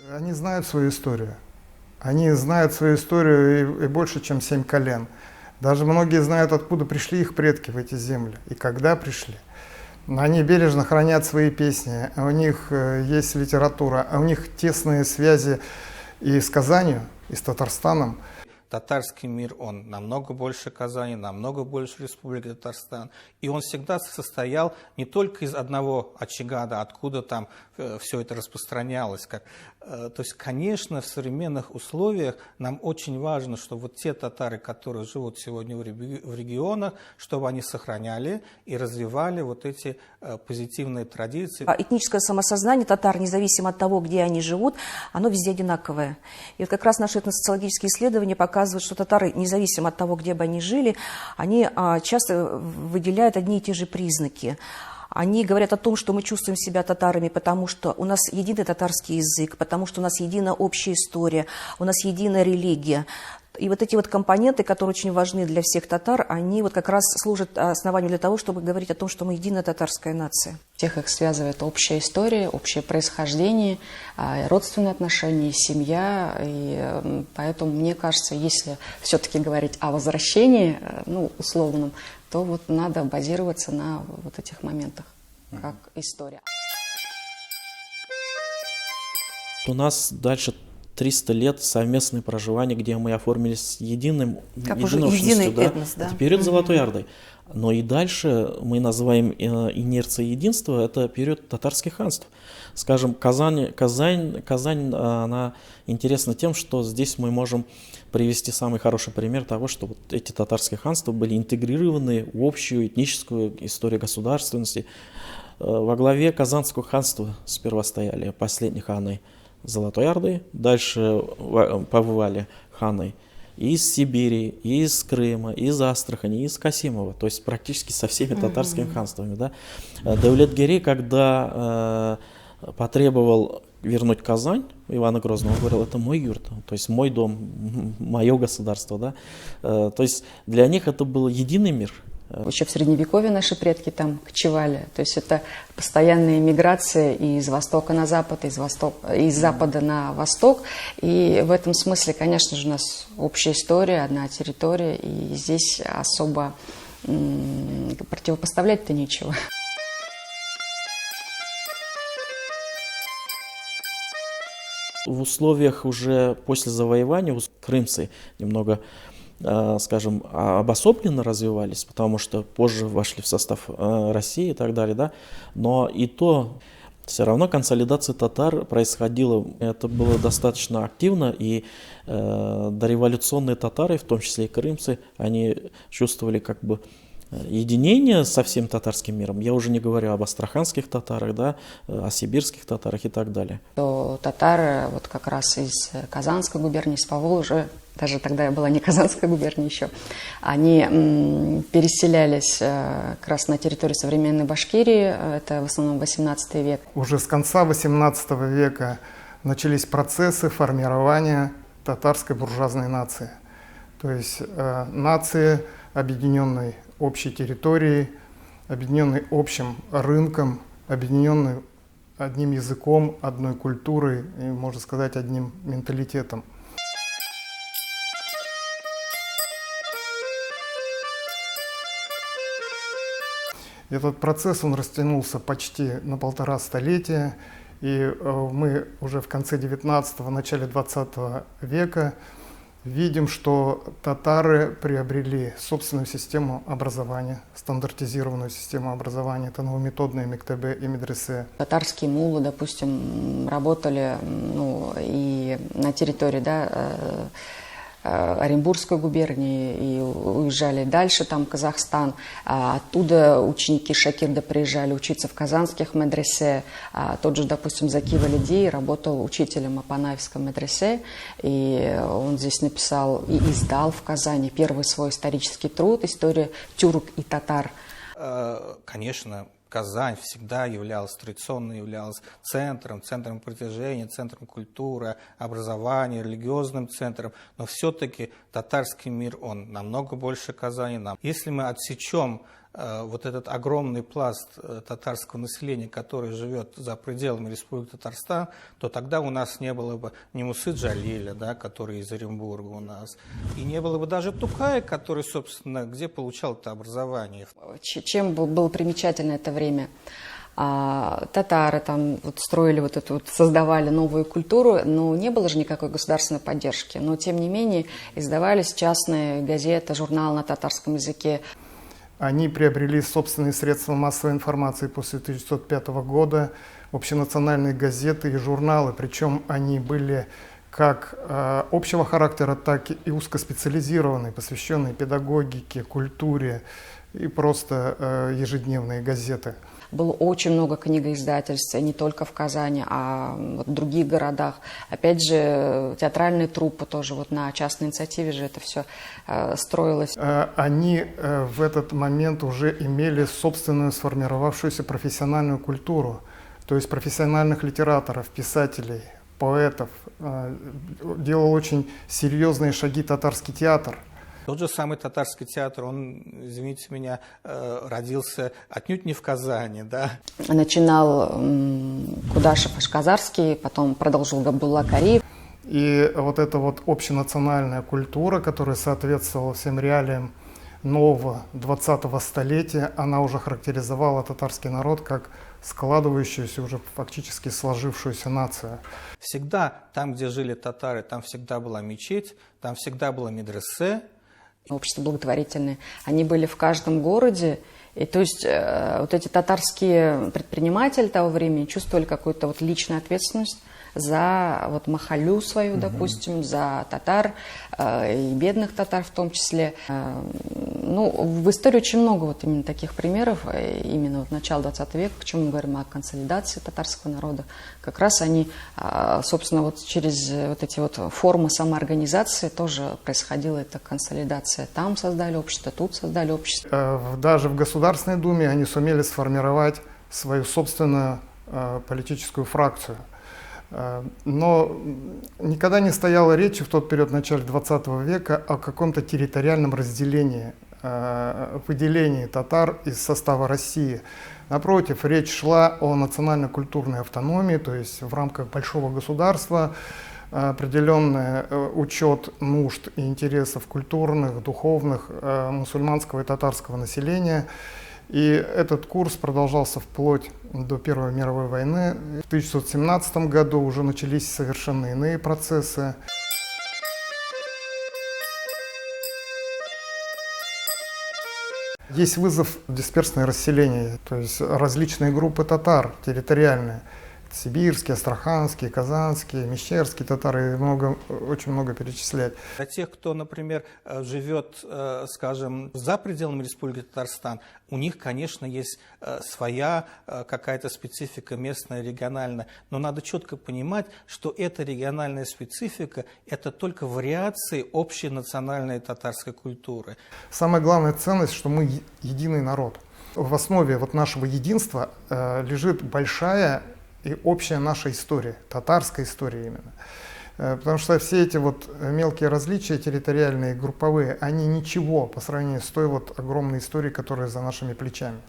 Они знают свою историю. Они знают свою историю и больше, чем 7 колен. Даже многие знают, откуда пришли их предки в эти земли и когда пришли. Они бережно хранят свои песни, у них есть литература, у них тесные связи и с Казанью, и с Татарстаном. Татарский мир, он намного больше Казани, намного больше Республики Татарстан. И он всегда состоял не только из одного очага, да, откуда там все это распространялось. То есть, конечно, в современных условиях нам очень важно, чтобы вот те татары, которые живут сегодня в регионах, чтобы они сохраняли и развивали вот эти позитивные традиции. Этническое самосознание татар, независимо от того, где они живут, оно везде одинаковое. И вот как раз наши этносоциологические исследования показывают, что татары, независимо от того, где бы они жили, они часто выделяют одни и те же признаки. Они говорят о том, что мы чувствуем себя татарами, потому что у нас единый татарский язык, потому что у нас единая общая история, у нас единая религия. И вот эти вот компоненты, которые очень важны для всех татар, они вот как раз служат основанием для того, чтобы говорить о том, что мы единая татарская нация. Всех их связывает общая история, общее происхождение, родственные отношения, семья. И поэтому, мне кажется, если все-таки говорить о возвращении, ну, условном, то вот надо базироваться на вот этих моментах, как история. У нас дальше 300 лет совместное проживание, где мы оформились единой общностью, да? Этнос, да. Это период Золотой Орды. Но и дальше мы называем инерцией единства, это период татарских ханств. Скажем, Казань, она интересна тем, что здесь мы можем привести самый хороший пример того, что вот эти татарские ханства были интегрированы в общую этническую историю государственности. Во главе Казанского ханства сперва стояли последние ханы Золотой Орды, дальше побывали ханы из Сибири, из Крыма, из Астрахани, из Касимова, то есть практически со всеми татарскими ханствами. Да? Давлет-Гирей, когда потребовал вернуть Казань Ивана Грозного, он говорил, это мой юрт, то есть мой дом, мое государство. Да? То есть для них это был единый мир. Еще в Средневековье наши предки там кочевали. То есть это постоянная миграция из востока на запад, из запада на восток. И в этом смысле, конечно же, у нас общая история, одна территория. И здесь особо противопоставлять-то нечего. В условиях уже после завоевания крымцы немного, скажем, обособленно развивались, потому что позже вошли в состав России и так далее, да, но и то все равно консолидация татар происходила, это было достаточно активно, и дореволюционные татары, в том числе и крымцы, они чувствовали как бы единение со всем татарским миром. Я уже не говорю об астраханских татарах, да, о сибирских татарах и так далее. То татары вот как раз из Казанской губернии, из Поволжья, даже тогда я была не Казанская губерния еще, они переселялись как раз на территорию современной Башкирии, это в основном 18 век. Уже с конца 18 века начались процессы формирования татарской буржуазной нации. То есть нации, объединенной общей территорией, объединенной общим рынком, объединенной одним языком, одной культурой и, можно сказать, одним менталитетом. Этот процесс, он растянулся почти на 1,5 столетия, и мы уже в конце 19-го, начале 20 века видим, что татары приобрели собственную систему образования, стандартизированную систему образования, это новометодные мектебе и медресе. Татарские муллы, допустим, работали и на территории, да, Оренбургской губернии и уезжали дальше, там Казахстан. Оттуда ученики Шакирда приезжали учиться в казанских медресе. Тот же, допустим, Заки Валидий работал учителем в Апанаевском медресе. И он здесь написал и издал в Казани первый свой исторический труд «История тюрк и татар». Конечно, Казань всегда традиционно являлась центром притяжения, центром культуры, образования, религиозным центром, но все-таки татарский мир, он намного больше Казани. Если мы отсечем вот этот огромный пласт татарского населения, который живет за пределами Республики Татарстан, то тогда у нас не было бы ни Мусы Джалиля, да, который из Оренбурга у нас, и не было бы даже Тукая, который, собственно, где получал это образование. Чем было примечательно это время? Татары там вот строили вот эту вот, создавали новую культуру, но не было же никакой государственной поддержки. Но тем не менее издавались частные газеты, журналы на татарском языке. Они приобрели собственные средства массовой информации после 1905 года, общенациональные газеты и журналы, причем они были как общего характера, так и узкоспециализированные, посвященные педагогике, культуре и просто ежедневные газеты. Было очень много книгоиздательств, и не только в Казани, а вот в других городах. Опять же, театральные труппы тоже вот на частной инициативе же это все строилось. Они в этот момент уже имели собственную сформировавшуюся профессиональную культуру, то есть профессиональных литераторов, писателей, поэтов. Делал очень серьезные шаги татарский театр. Тот же самый татарский театр, он, извините меня, родился отнюдь не в Казани, да. Начинал Кудашев Ашказарский, потом продолжил Габдулла Кариев. И вот эта вот общенациональная культура, которая соответствовала всем реалиям нового 20-го столетия, она уже характеризовала татарский народ как складывающуюся, уже фактически сложившуюся нацию. Всегда там, где жили татары, там всегда была мечеть, там всегда было медресе. Общества благотворительные. Они были в каждом городе. И то есть вот эти татарские предприниматели того времени чувствовали какую-то вот личную ответственность за вот махалю свою, допустим, за татар и бедных татар в том числе. Ну, в истории очень много вот именно таких примеров, именно вот начала 20 века, почему мы говорим о консолидации татарского народа. Как раз они, собственно, вот через вот эти вот формы самоорганизации тоже происходила эта консолидация. Там создали общество, тут создали общество. Даже в Государственной Думе они сумели сформировать свою собственную политическую фракцию. Но никогда не стояла речи в тот период, в начале 20 века, о каком-то территориальном разделении, выделении татар из состава России. Напротив, речь шла о национально-культурной автономии, то есть в рамках большого государства определенный учет нужд и интересов культурных, духовных, мусульманского и татарского населения. И этот курс продолжался вплоть до Первой мировой войны. В 1917 году уже начались совершенно иные процессы. Есть вызов дисперсное расселение, то есть различные группы татар территориальные. Сибирские, астраханские, казанские, мещерские татары, очень много перечислять. Для тех, кто, например, живет, скажем, за пределами Республики Татарстан, у них, конечно, есть своя какая-то специфика местная, региональная, но надо четко понимать, что эта региональная специфика – это только вариации общей национальной татарской культуры. Самая главная ценность, что мы единый народ. В основе вот нашего единства лежит большая и общая наша история, татарская история именно. Потому что все эти вот мелкие различия территориальные, групповые, они ничего по сравнению с той вот огромной историей, которая за нашими плечами.